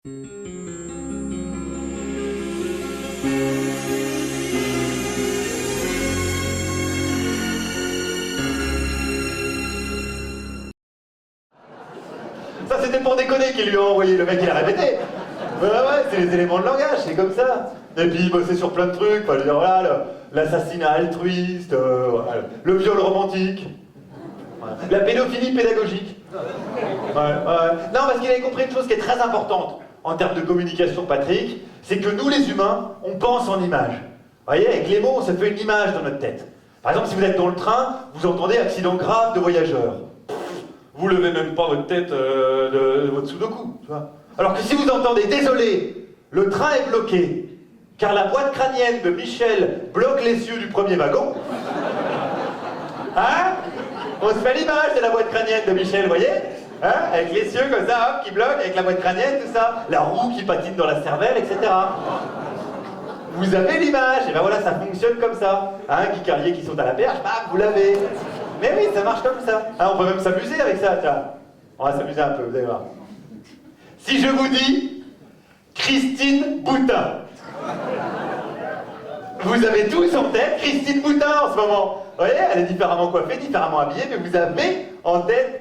Ça, c'était pour déconner qu'il lui a envoyé. Le mec, il a répété. Ouais, c'est les éléments de langage, c'est comme ça. Et puis, il bossait sur plein de trucs. Enfin, je veux dire, voilà, l'assassinat altruiste, voilà, le viol romantique, voilà, la pédophilie pédagogique. Non, parce qu'il avait compris une chose qui est très importante en termes de communication, Patrick, c'est que nous, les humains, on pense en images. Vous voyez, avec les mots, ça fait une image dans notre tête. Par exemple, si vous êtes dans le train, vous entendez accident grave de voyageurs. Vous levez même pas votre tête de votre sudoku, tu vois. Alors que si vous entendez désolé, le train est bloqué, car la boîte crânienne de Michel bloque l'essieu du premier wagon. Hein? On se fait l'image de la boîte crânienne de Michel, vous voyez? Hein? Avec l'essieu comme ça, hop, qui bloque, avec la boîte crânienne, tout ça, la roue qui patine dans la cervelle, etc. Vous avez l'image, et ben voilà, ça fonctionne comme ça. Hein, Guy Carlier qui saute à la perche, bam, vous l'avez. Mais oui, ça marche comme ça. Hein, on peut même s'amuser avec ça, tiens. On va s'amuser un peu, vous allez voir. Si je vous dis Christine Boutin, vous avez tous en tête Christine Boutin en ce moment. Vous voyez, elle est différemment coiffée, différemment habillée, mais vous avez en tête...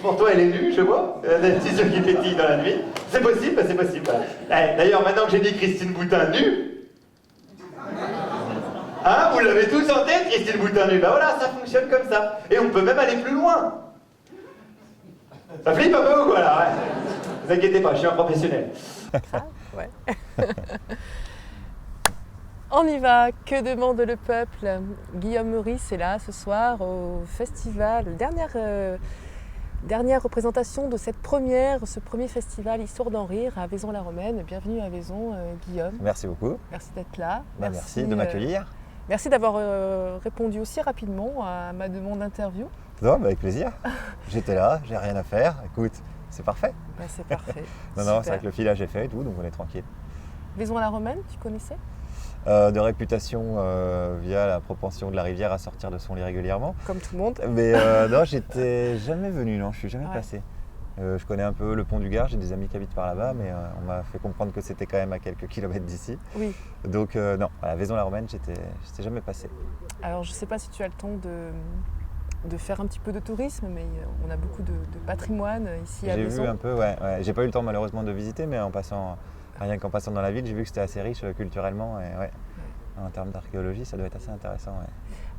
Pour toi, elle est nue, je vois. Des petits yeux qui pétillent dans la nuit. C'est possible, c'est possible. D'ailleurs, maintenant que j'ai dit Christine Boutin nue, hein, vous l'avez tous en tête, Christine Boutin nue. Ben voilà, ça fonctionne comme ça. Et on peut même aller plus loin. Ça flippe un peu ou quoi, là? Ouais. Ne vous inquiétez pas, je suis un professionnel. Ah, ouais. On y va, que demande le peuple? Guillaume Meurice est là ce soir au festival, dernière représentation de ce premier festival Histoire d'en rire à Vaison-la-Romaine. Bienvenue à Vaison, Guillaume. Merci beaucoup. Merci d'être là. Merci de m'accueillir. Merci d'avoir répondu aussi rapidement à ma demande d'interview. Non, avec plaisir. J'étais là, j'ai rien à faire. Écoute, c'est parfait. Ben, c'est parfait. Non, c'est vrai que le filage est fait et tout, donc on est tranquille. Vaison-la-Romaine, tu connaissais? De réputation via la propension de la rivière à sortir de son lit régulièrement. Comme tout le monde. Mais non, j'étais jamais venu, non, je suis jamais passé. Je connais un peu le pont du Gard, j'ai des amis qui habitent par là-bas, mais on m'a fait comprendre que c'était quand même à quelques kilomètres d'ici. Oui. Donc non, à la Vaison-la-Romaine, j'étais jamais passé. Alors je ne sais pas si tu as le temps de faire un petit peu de tourisme, mais on a beaucoup de patrimoine ici à Vaison. J'ai vu un peu, ouais. J'ai pas eu le temps malheureusement de visiter, mais rien qu'en passant dans la ville, j'ai vu que c'était assez riche culturellement. Et ouais. En termes d'archéologie, ça doit être assez intéressant. Ouais.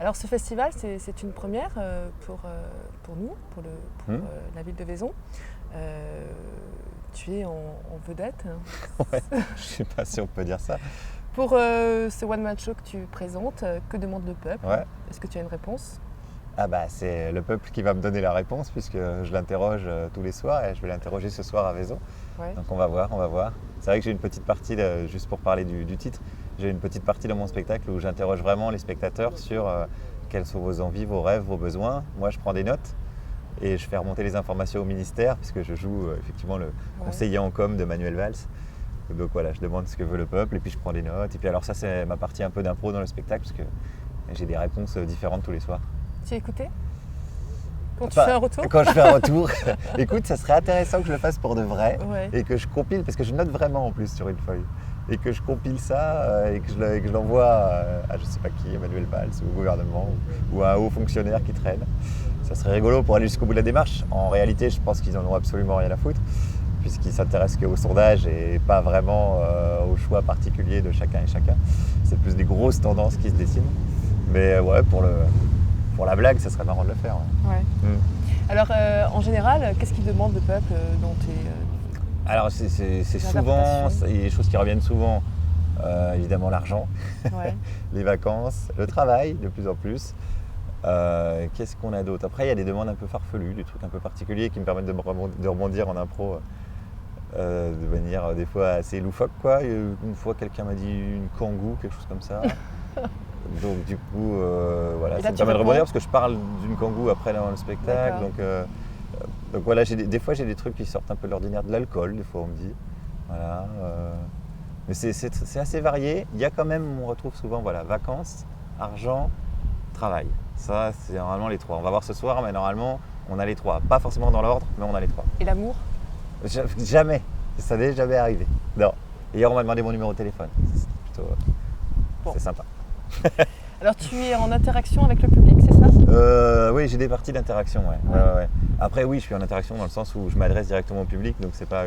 Alors ce festival, c'est une première pour nous, pour la ville de Vaison. Tu es en vedette. Ouais, je ne sais pas si on peut dire ça. Pour ce one-man show que tu présentes, que demande le peuple? Ouais. Est-ce que tu as une réponse? Ah bah c'est le peuple qui va me donner la réponse puisque je l'interroge tous les soirs et je vais l'interroger ce soir à Vaison. Ouais. Donc on va voir. C'est vrai que j'ai une petite partie, juste pour parler du titre, j'ai une petite partie dans mon spectacle où j'interroge vraiment les spectateurs sur quelles sont vos envies, vos rêves, vos besoins. Moi je prends des notes et je fais remonter les informations au ministère puisque je joue effectivement le conseiller en com de Manuel Valls. Donc voilà, je demande ce que veut le peuple et puis je prends des notes. Et puis alors ça c'est ma partie un peu d'impro dans le spectacle parce que j'ai des réponses différentes tous les soirs. Tu as écouté? Quand tu fais un retour? Quand je fais un retour, écoute, ça serait intéressant que je le fasse pour de vrai et que je compile, parce que je note vraiment en plus sur une feuille, et que je compile ça et que je l'envoie à je sais pas qui, Emmanuel Valls, ou au gouvernement, ou à un haut fonctionnaire qui traîne. Ça serait rigolo pour aller jusqu'au bout de la démarche. En réalité, je pense qu'ils n'en ont absolument rien à foutre, puisqu'ils s'intéressent qu'au sondage et pas vraiment au choix particulier de chacun et chacun. C'est plus des grosses tendances qui se dessinent. Mais ouais, pour la blague, ça serait marrant de le faire. Ouais. Alors, en général, qu'est-ce qu'il demande le peuple dans tes... Alors, c'est souvent, il y a des choses qui reviennent souvent. Évidemment, l'argent, les vacances, le travail, de plus en plus. Qu'est-ce qu'on a d'autre? Après, il y a des demandes un peu farfelues, des trucs un peu particuliers qui me permettent de rebondir en impro de manière des fois assez loufoque, quoi. Une fois, quelqu'un m'a dit une kangou, quelque chose comme ça. Donc du coup, voilà, ça me permet de rebondir parce que je parle d'une kangou après dans le spectacle. Donc voilà, des fois j'ai des trucs qui sortent un peu de l'ordinaire, de l'alcool, des fois on me dit. Voilà, mais c'est assez varié. Il y a quand même, on retrouve souvent vacances, argent, travail. Ça, c'est normalement les trois. On va voir ce soir, mais normalement, on a les trois. Pas forcément dans l'ordre, mais on a les trois. Et l'amour? Jamais. Ça n'est jamais arrivé. Non. Hier, on m'a demandé mon numéro de téléphone. C'est plutôt... C'est sympa. Alors, tu es en interaction avec le public, c'est ça? Oui, j'ai des parties d'interaction, ouais. Après, oui, je suis en interaction dans le sens où je m'adresse directement au public, donc c'est pas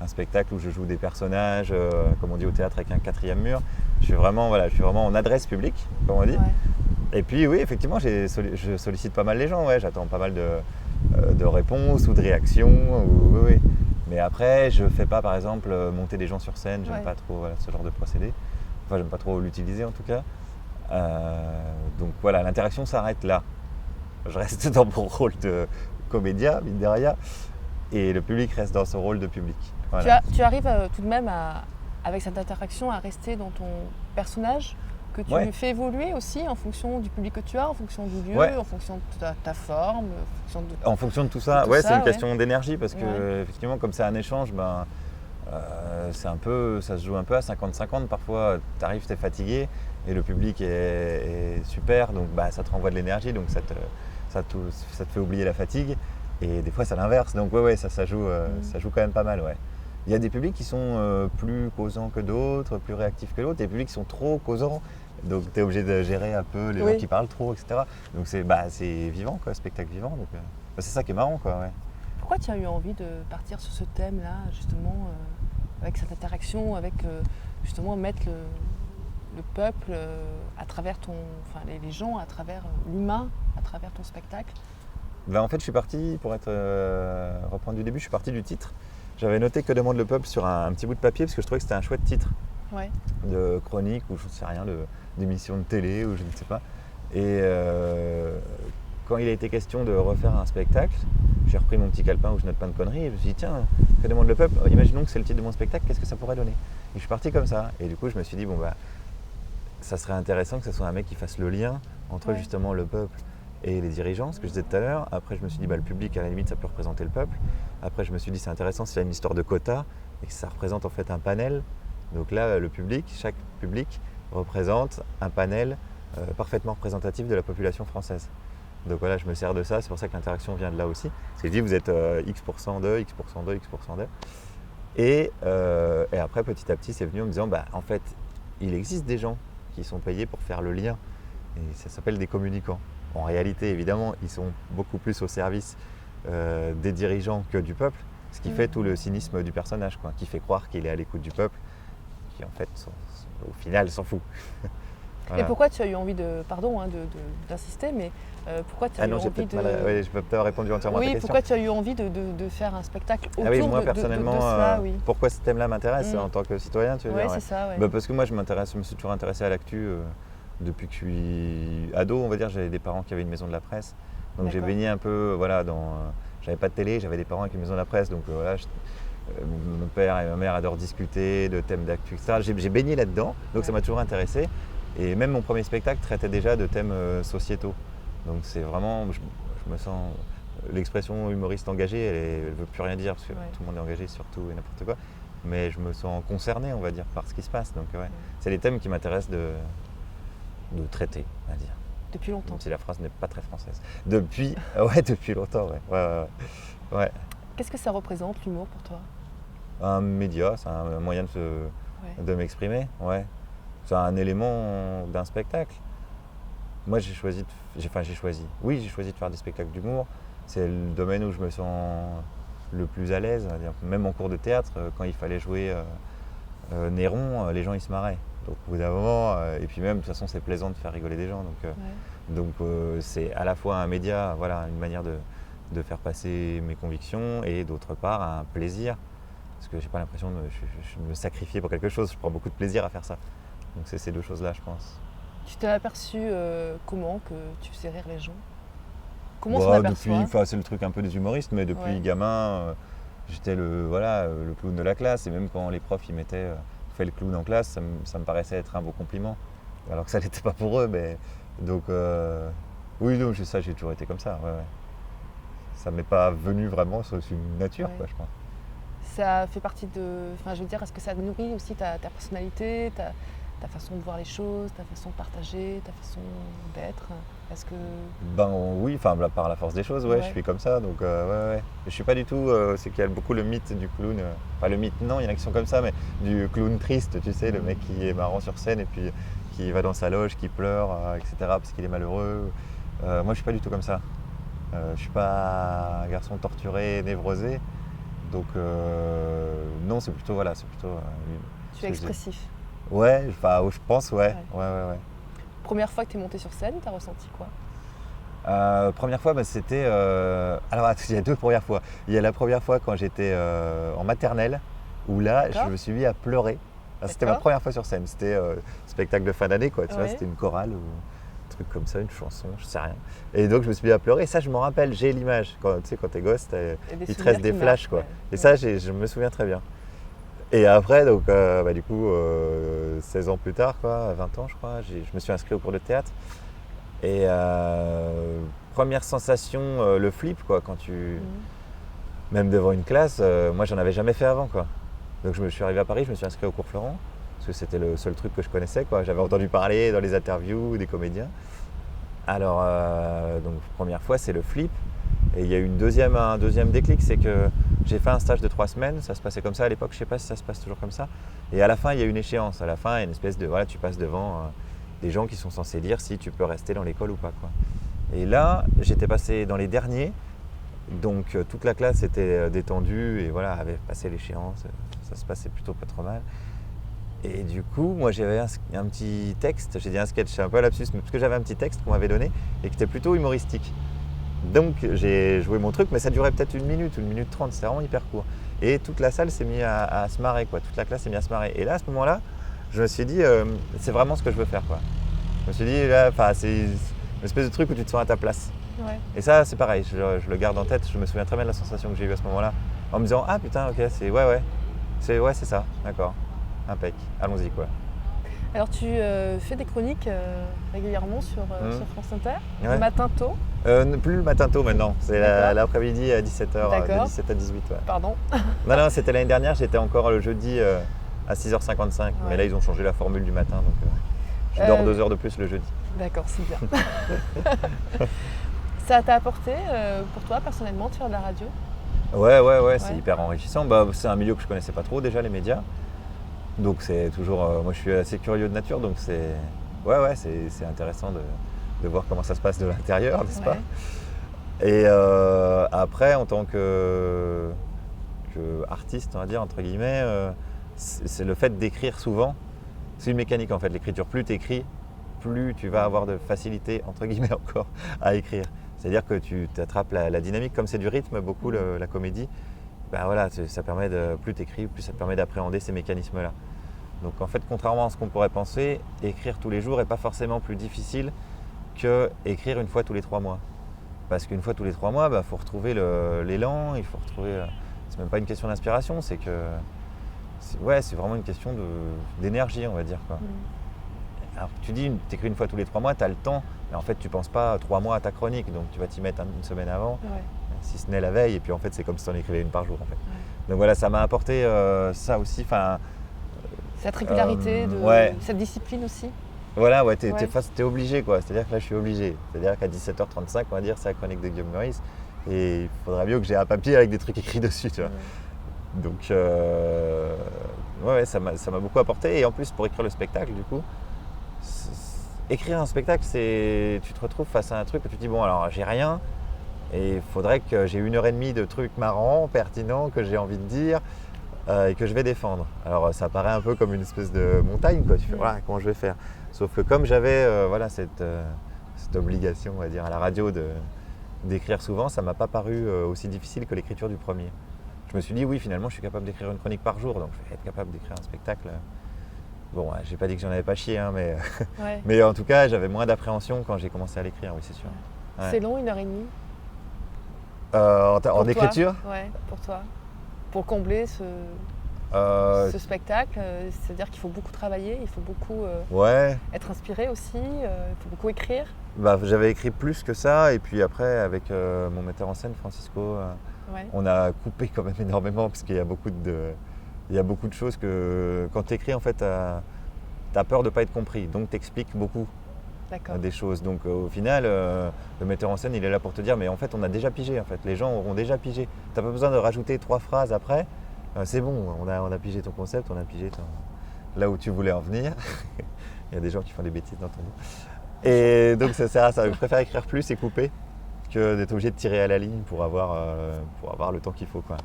un spectacle où je joue des personnages, comme on dit au théâtre, avec un quatrième mur. Je suis vraiment en adresse publique, comme on dit. Ouais. Et puis, oui, effectivement, je sollicite pas mal les gens, j'attends pas mal de réponses ou de réactions. Oui. Mais après, je fais pas, par exemple, monter des gens sur scène, j'aime pas trop ce genre de procédé. Enfin, j'aime pas trop l'utiliser en tout cas. Donc voilà, l'interaction s'arrête là. Je reste dans mon rôle de comédien, mine de rien, et le public reste dans son rôle de public. Voilà. Tu arrives tout de même, avec cette interaction, à rester dans ton personnage que tu fais évoluer aussi en fonction du public que tu as, en fonction du lieu, en fonction de ta forme, en fonction de tout ça. C'est une question d'énergie parce que effectivement, comme c'est un échange, ça se joue un peu à 50-50. Parfois, tu arrives, tu es fatigué et le public est super, donc ça te renvoie de l'énergie, donc ça te fait oublier la fatigue. Et des fois, c'est l'inverse. Donc ça joue quand même pas mal. Ouais. Il y a des publics qui sont plus causants que d'autres, plus réactifs que d'autres. Des publics qui sont trop causants, donc tu es obligé de gérer un peu les gens qui parlent trop, etc. Donc c'est vivant, quoi, spectacle vivant. Donc c'est ça qui est marrant, quoi. Ouais. Pourquoi tu as eu envie de partir sur ce thème-là, justement, avec cette interaction, avec justement mettre le peuple à travers les gens, à travers l'humain, à travers ton spectacle? En fait, je suis parti, pour reprendre du début, je suis parti du titre. J'avais noté Que demande le peuple sur un petit bout de papier parce que je trouvais que c'était un chouette titre de chronique ou je ne sais rien, d'émission de télé ou je ne sais pas. Et quand il a été question de refaire un spectacle, j'ai repris mon petit calepin où je note plein de conneries et je me suis dit tiens, Que demande le peuple, imaginons que c'est le titre de mon spectacle, qu'est-ce que ça pourrait donner? Et je suis parti comme ça. Et du coup, je me suis dit ça serait intéressant que ce soit un mec qui fasse le lien entre justement le peuple et les dirigeants, ce que je disais tout à l'heure. Après, je me suis dit, le public, à la limite, ça peut représenter le peuple. Après, je me suis dit, c'est intéressant s'il y a une histoire de quota et que ça représente en fait un panel. Donc là, chaque public représente un panel parfaitement représentatif de la population française. Donc voilà, je me sers de ça, c'est pour ça que l'interaction vient de là aussi. C'est dit, vous êtes X% de, X% de, X% de. Et après, petit à petit, c'est venu en me disant, en fait, il existe des gens qui sont payés pour faire le lien. Et ça s'appelle des communicants. En réalité, évidemment, ils sont beaucoup plus au service des dirigeants que du peuple, ce qui fait tout le cynisme du personnage, quoi, qui fait croire qu'il est à l'écoute du peuple, qui en fait, au final, s'en fout. Voilà. Et pourquoi tu as eu envie d'insister, mais pourquoi tu as eu envie de... je peux pas répondu entièrement à ta question. Pourquoi tu as eu envie de faire un spectacle autour moi, personnellement, de cela, pourquoi ce thème-là m'intéresse en tant que citoyen, tu veux dire? C'est ça, parce que moi, je me suis toujours intéressé à l'actu depuis que je suis ado, on va dire. J'avais des parents qui avaient une maison de la presse, donc j'ai baigné un peu, j'avais pas de télé, j'avais des parents avec une maison de la presse, donc mon père et ma mère adorent discuter de thèmes d'actu, etc. J'ai baigné là-dedans, donc ça m'a toujours intéressé. Et même mon premier spectacle traitait déjà de thèmes sociétaux. Donc c'est vraiment, je me sens, l'expression humoriste engagé, elle ne veut plus rien dire parce que tout le monde est engagé sur tout et n'importe quoi. Mais je me sens concerné, on va dire, par ce qui se passe. Donc c'est les thèmes qui m'intéressent de traiter, on va dire. Depuis longtemps. Même si la phrase n'est pas très française. Depuis longtemps, ouais. Qu'est-ce que ça représente, l'humour, pour toi? Un média, c'est un moyen de m'exprimer, C'est un élément d'un spectacle. Moi, j'ai choisi de faire des spectacles d'humour. C'est le domaine où je me sens le plus à l'aise. Même en cours de théâtre, quand il fallait jouer Néron, les gens ils se marraient. Donc au bout d'un moment, et puis même de toute façon c'est plaisant de faire rigoler des gens. Donc c'est à la fois un média, une manière de faire passer mes convictions et d'autre part un plaisir. Parce que j'ai pas l'impression de me sacrifier pour quelque chose. Je prends beaucoup de plaisir à faire ça. Donc c'est ces deux choses-là, je pense. Tu t'es aperçu comment que tu faisais rire les gens? Comment s'en aperçoit? C'est le truc un peu des humoristes, mais depuis gamin, j'étais le clown de la classe. Et même quand les profs ils mettaient fait le clown en classe, ça me paraissait être un beau compliment. Alors que ça n'était pas pour eux. Mais... Donc ça, j'ai toujours été comme ça. Ça m'est pas venu vraiment, c'est une nature, je pense. Ça fait partie de... est-ce que ça nourrit aussi ta personnalité, ta façon de voir les choses, ta façon de partager, ta façon d'être? Est-ce que... Oui, par la force des choses, je suis comme ça, donc ouais. Je suis pas du tout, c'est qu'il y a beaucoup le mythe du clown, le mythe, non, il y en a qui sont comme ça, mais du clown triste, tu sais, le mec qui est marrant sur scène et puis qui va dans sa loge, qui pleure, etc., parce qu'il est malheureux. Moi, je suis pas du tout comme ça. Je suis pas un garçon torturé, névrosé, donc non, c'est plutôt, tu es expressif. Ouais, je pense, ouais. Première fois que tu es monté sur scène, tu as ressenti quoi? Première fois, c'était... Alors, il y a 2 premières fois. Il y a la première fois quand j'étais en maternelle, où là, je me suis mis à pleurer. C'était ma première fois sur scène. C'était spectacle de fin d'année, quoi. Tu vois, c'était une chorale ou un truc comme ça, une chanson, je sais rien. Et donc, je me suis mis à pleurer. Et ça, je m'en rappelle, j'ai l'image. Quand t'es gosse, il te reste des flashs, quoi. Et ça, je me souviens très bien. Et après, donc, du coup, 16 ans plus tard, 20 ans, je crois, je me suis inscrit au cours de théâtre. Et première sensation, le flip, quoi, quand même devant une classe, moi, j'en avais jamais fait avant, quoi. Donc, je suis arrivé à Paris, je me suis inscrit au cours Florent, parce que c'était le seul truc que je connaissais, quoi. J'avais entendu parler dans les interviews des comédiens. Alors, donc, première fois, c'est le flip. Et il y a eu un deuxième déclic, c'est que j'ai fait un stage de 3 semaines, ça se passait comme ça à l'époque, je ne sais pas si ça se passe toujours comme ça. Et à la fin, il y a une échéance, à la fin, il y a une espèce de, tu passes devant des gens qui sont censés dire si tu peux rester dans l'école ou pas, quoi. Et là, j'étais passé dans les derniers, donc toute la classe était détendue et avait passé l'échéance, ça se passait plutôt pas trop mal. Et du coup, moi j'avais un petit texte, j'ai dit un sketch, c'est un peu un lapsus, mais parce que j'avais un petit texte qu'on m'avait donné et qui était plutôt humoristique. Donc j'ai joué mon truc, mais ça durait peut-être 1 minute ou 1 minute 30, c'était vraiment hyper court. Et toute la salle s'est mise à se marrer, quoi. Toute la classe s'est mise à se marrer. Et là, à ce moment-là, je me suis dit, c'est vraiment ce que je veux faire, quoi. Je me suis dit, là, c'est une espèce de truc où tu te sens à ta place. Ouais. Et ça, c'est pareil, je le garde en tête. Je me souviens très bien de la sensation que j'ai eue à ce moment-là, en me disant, ah putain, ok, c'est ça, d'accord, impec, allons-y, quoi. Alors tu fais des chroniques régulièrement sur France Inter, le matin tôt? Plus le matin tôt maintenant, c'est l'après-midi à 17h, de 17 à 18. Ouais. Pardon? Non, c'était l'année dernière, j'étais encore le jeudi à 6h55, mais là ils ont changé la formule du matin, donc je dors 2 heures de plus le jeudi. D'accord, c'est bien. Ça t'a apporté pour toi personnellement de faire de la radio? Ouais, c'est hyper enrichissant. C'est un milieu que je connaissais pas trop déjà, les médias. Donc c'est toujours, moi je suis assez curieux de nature, donc c'est intéressant de voir comment ça se passe de l'intérieur, n'est-ce pas? Et après, en tant que artiste, on va dire, entre guillemets, c'est le fait d'écrire souvent. C'est une mécanique en fait, l'écriture. Plus tu écris, plus tu vas avoir de facilité, entre guillemets encore, à écrire. C'est-à-dire que tu t'attrapes la dynamique, comme c'est du rythme, beaucoup la comédie. Ça permet plus tu écris, plus ça te permet d'appréhender ces mécanismes-là. Donc en fait, contrairement à ce qu'on pourrait penser, écrire tous les jours n'est pas forcément plus difficile que écrire 1 fois tous les 3 mois. Parce qu'une fois tous les 3 mois, faut retrouver l'élan, il faut retrouver... c'est même pas une question d'inspiration, c'est vraiment une question d'énergie, on va dire, quoi. Alors tu dis, tu écris 1 fois tous les 3 mois, tu as le temps, mais en fait tu penses pas 3 mois à ta chronique, donc tu vas t'y mettre 1 semaine avant, si ce n'est la veille, et puis en fait c'est comme si tu en écrivais 1 par jour, en fait. Donc voilà, ça m'a apporté ça aussi, cette régularité, cette discipline aussi. Voilà, t'es obligé, quoi. C'est-à-dire que là, je suis obligé. C'est-à-dire qu'à 17h35, on va dire, c'est la chronique de Guillaume Meurice. Et il faudrait mieux que j'ai un papier avec des trucs écrits dessus, tu vois. Donc, ça m'a beaucoup apporté. Et en plus, pour écrire le spectacle, du coup, écrire un spectacle, tu te retrouves face à un truc où tu te dis, bon, alors, j'ai rien. Et il faudrait que j'ai 1h30 de trucs marrants, pertinents, que j'ai envie de dire. Et que je vais défendre. Alors ça paraît un peu comme une espèce de montagne, quoi. Tu fais, comment je vais faire? Sauf que comme j'avais cette obligation, on va dire, à la radio d'écrire souvent, ça ne m'a pas paru aussi difficile que l'écriture du premier. Je me suis dit, oui, finalement, je suis capable d'écrire 1 chronique par jour, donc je vais être capable d'écrire un spectacle. Bon, j'ai pas dit que j'en avais pas chié, hein, mais en tout cas, j'avais moins d'appréhension quand j'ai commencé à l'écrire, oui, c'est sûr. Ouais. C'est long, 1h30? En écriture? Ouais, pour toi. Pour combler ce spectacle, c'est-à-dire qu'il faut beaucoup travailler, il faut beaucoup être inspiré aussi, il faut beaucoup écrire. J'avais écrit plus que ça, et puis après avec mon metteur en scène Francisco, on a coupé quand même énormément parce qu'il y a beaucoup de choses que quand tu écris en fait tu as peur de ne pas être compris, donc tu expliques beaucoup des choses. Donc au final, le metteur en scène, il est là pour te dire, mais en fait, on a déjà pigé, en fait. Les gens auront déjà pigé. Tu n'as pas besoin de rajouter 3 phrases après. C'est bon, on a pigé ton concept, on a pigé là où tu voulais en venir. Il y a des gens qui font des bêtises dans ton dos. Et donc ça sert à ça. Je préfère écrire plus et couper que d'être obligé de tirer à la ligne pour avoir le temps qu'il faut, quoi.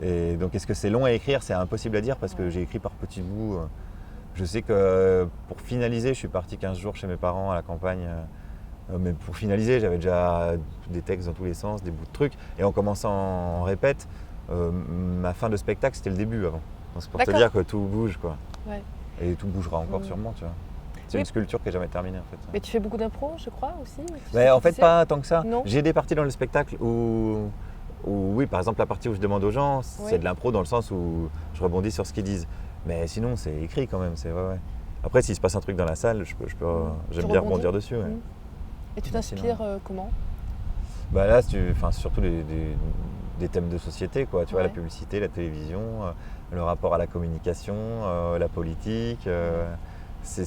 Et donc est-ce que c'est long à écrire? C'est impossible à dire parce que j'ai écrit par petits bouts. Je sais que pour finaliser, je suis parti 15 jours chez mes parents à la campagne. Mais pour finaliser, j'avais déjà des textes dans tous les sens, des bouts de trucs. Et en commençant en répète, ma fin de spectacle, c'était le début avant. Donc c'est pour te dire que tout bouge, quoi. Ouais. Et tout bougera encore sûrement, tu vois. C'est une sculpture qui n'est jamais terminée, en fait. Mais tu fais beaucoup d'impro, je crois, aussi? Mais en fait, pas tant que ça. Non. J'ai des parties dans le spectacle où oui, par exemple, la partie où je demande aux gens, c'est de l'impro dans le sens où je rebondis sur ce qu'ils disent. Mais sinon, c'est écrit quand même. Ouais. Après, s'il se passe un truc dans la salle, j'aime bien rebondir dessus. Ouais. Et tu t'inspires comment? Bah là, surtout des thèmes de société, quoi. Tu vois, la publicité, la télévision, le rapport à la communication, la politique. C'est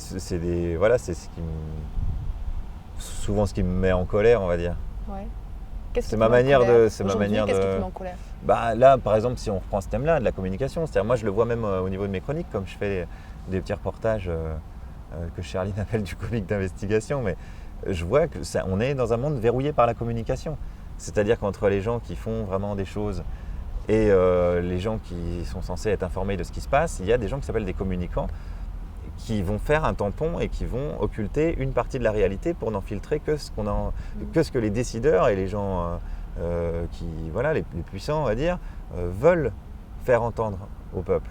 souvent ce qui me met en colère, on va dire. Ouais. C'est ma manière de. Qu'est-ce qui te met en colère? Bah là, par exemple, si on reprend ce thème-là, de la communication, c'est-à-dire moi je le vois même au niveau de mes chroniques, comme je fais des petits reportages que Charline appelle du comique d'investigation, mais je vois qu'on est dans un monde verrouillé par la communication. C'est-à-dire qu'entre les gens qui font vraiment des choses et les gens qui sont censés être informés de ce qui se passe, il y a des gens qui s'appellent des communicants qui vont faire un tampon et qui vont occulter une partie de la réalité pour n'en filtrer que ce que les décideurs et les gens les puissants, on va dire, veulent faire entendre au peuple.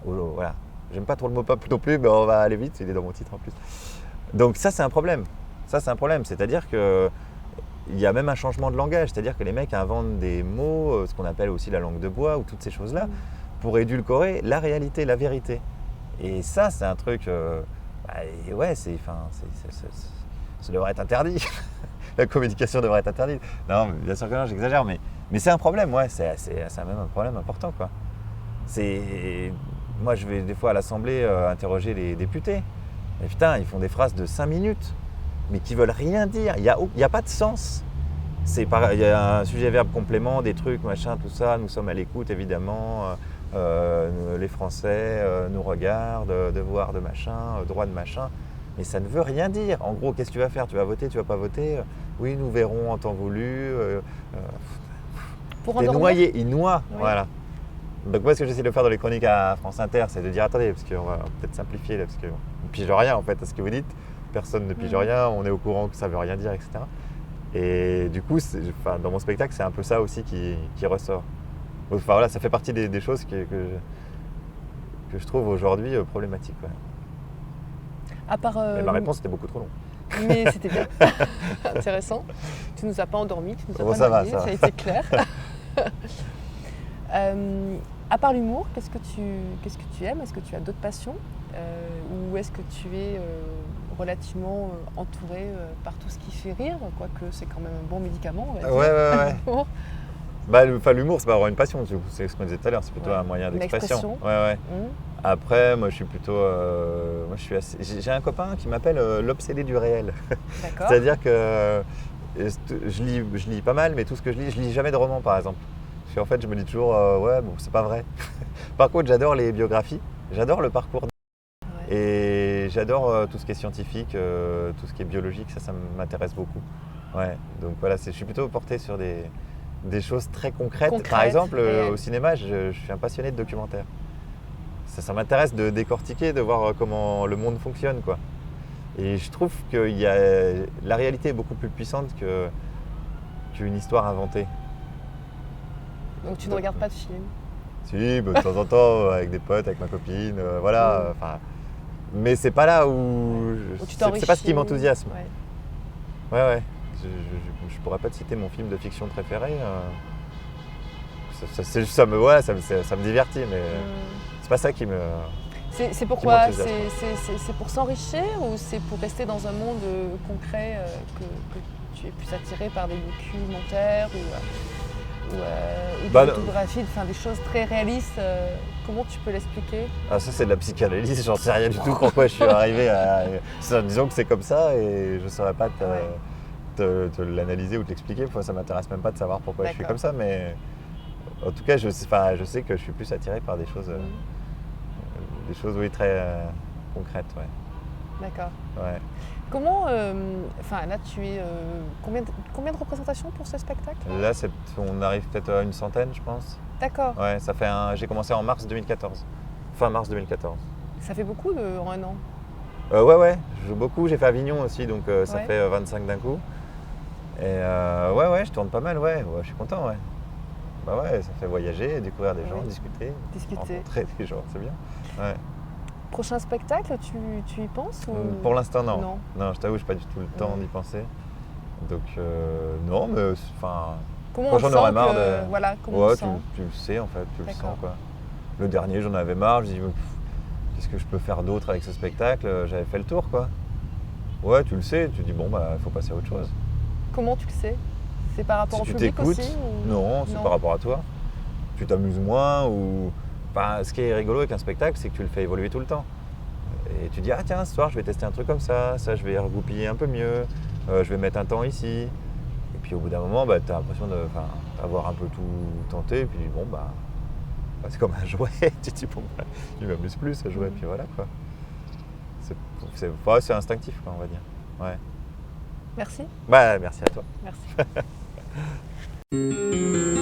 Voilà. J'aime pas trop le mot peuple non plus, mais on va aller vite, il est dans mon titre en plus. Donc ça, c'est un problème. C'est-à-dire qu'il y a même un changement de langage, c'est-à-dire que les mecs inventent des mots, ce qu'on appelle aussi la langue de bois, ou toutes ces choses-là, pour édulcorer la réalité, la vérité. Et ça, c'est un truc, ça devrait être interdit. La communication devrait être interdite. Non, bien sûr que non, j'exagère, mais c'est un problème, c'est même un problème important, quoi. Moi, je vais des fois à l'Assemblée interroger les députés. Et putain, ils font des phrases de 5 minutes, mais qui veulent rien dire. Il n'y a pas de sens. Il y a un sujet-verbe complément, des trucs, machin, tout ça. Nous sommes à l'écoute, évidemment. Les Français nous regardent, devoir de machin, droit de machin. Mais ça ne veut rien dire. En gros, qu'est-ce que tu vas faire? Tu vas voter, tu vas pas voter? Oui, nous verrons en temps voulu. Pour t'es noyé, il noie. Oui. Voilà. Donc moi, ce que j'essaie de faire dans les chroniques à France Inter, c'est de dire, attendez, parce qu'on va peut-être simplifier, là, parce qu'on ne pige rien en fait à ce que vous dites. Personne ne pige rien, on est au courant que ça ne veut rien dire, etc. Et du coup, dans mon spectacle, c'est un peu ça aussi qui ressort. Enfin voilà, ça fait partie des choses que je trouve aujourd'hui problématiques. Ouais. Mais ma réponse était beaucoup trop longue. Mais c'était bien. Intéressant. Tu nous as pas endormis, tu nous as pas noyés, ça a été clair. À part l'humour, qu'est-ce que tu aimes? Est-ce que tu as d'autres passions? Ou est-ce que tu es relativement entouré par tout ce qui fait rire? Quoique c'est quand même un bon médicament, on va dire. Ouais. L'humour, c'est pas vraiment une passion, c'est ce qu'on disait tout à l'heure, c'est plutôt un moyen d'expression. Ouais. Après, moi je suis plutôt. J'ai un copain qui m'appelle l'obsédé du réel. D'accord. C'est-à-dire que je lis pas mal, mais tout ce que je lis jamais de romans par exemple. Parce qu'en fait, je me dis toujours, c'est pas vrai. Par contre, j'adore les biographies, j'adore le parcours. Et j'adore tout ce qui est scientifique, tout ce qui est biologique, ça m'intéresse beaucoup. Ouais, donc voilà, je suis plutôt porté sur des choses très concrètes. Par exemple, au cinéma, je suis un passionné de documentaires. Ça m'intéresse de décortiquer, de voir comment le monde fonctionne, quoi. Et je trouve que la réalité est beaucoup plus puissante qu'une histoire inventée. Donc tu ne regardes pas de films? Si, de temps en temps, avec des potes, avec ma copine, voilà. Mais c'est pas là où c'est pas ce qui m'enthousiasme. Ouais. Je pourrais pas te citer mon film de fiction préféré. Ça me divertit, mais c'est pas ça qui me. C'est pourquoi? C'est pour s'enrichir ou c'est pour rester dans un monde concret que tu es plus attiré par des documentaires ou des photographies, des choses très réalistes? Comment tu peux l'expliquer? Ah, ça c'est de la psychanalyse, j'en sais rien du tout pourquoi je suis arrivé à... Disons que c'est comme ça et je ne saurais pas te l'analyser ou te l'expliquer. Ça ne m'intéresse même pas de savoir pourquoi je suis comme ça, mais en tout cas je sais que je suis plus attiré par des choses, oui, très concrètes. Ouais. D'accord. Ouais. Comment, là tu es, combien de représentations pour ce spectacle? Là on arrive peut-être à une centaine je pense. D'accord. Ouais, j'ai commencé en mars 2014. Fin mars 2014. Ça fait beaucoup en un an? Ouais, je joue beaucoup. J'ai fait Avignon aussi, donc ça fait 25 d'un coup. Et je tourne pas mal, je suis content, ouais. Bah ouais, ça fait voyager, découvrir des gens, discuter, rencontrer des gens, c'est bien. Ouais. Prochain spectacle, tu y penses ou... Pour l'instant, non. Non, je t'avoue, j'ai pas du tout le temps d'y penser. Donc non, mais enfin... Comment j'en aurais marre de... Voilà, comment tu le sais en fait, tu le sens quoi. Le dernier, j'en avais marre, je me dis qu'est-ce que je peux faire d'autre avec ce spectacle? J'avais fait le tour quoi. Ouais, tu le sais, tu dis bon bah faut passer à autre chose. Comment tu le sais? C'est par rapport au public aussi ou... Non, c'est par rapport à toi. Tu t'amuses moins ou... Enfin, ce qui est rigolo avec un spectacle, c'est que tu le fais évoluer tout le temps. Et tu dis ah tiens, ce soir je vais tester un truc comme ça je vais regoupiller un peu mieux, je vais mettre un temps ici. Et puis au bout d'un moment, tu as l'impression d'avoir un peu tout tenté, et puis bon, c'est comme un jouet, tu te dis bon, je m'amuse plus à jouer, et puis voilà quoi. C'est instinctif quoi, on va dire. Ouais. Merci. Merci à toi. Merci.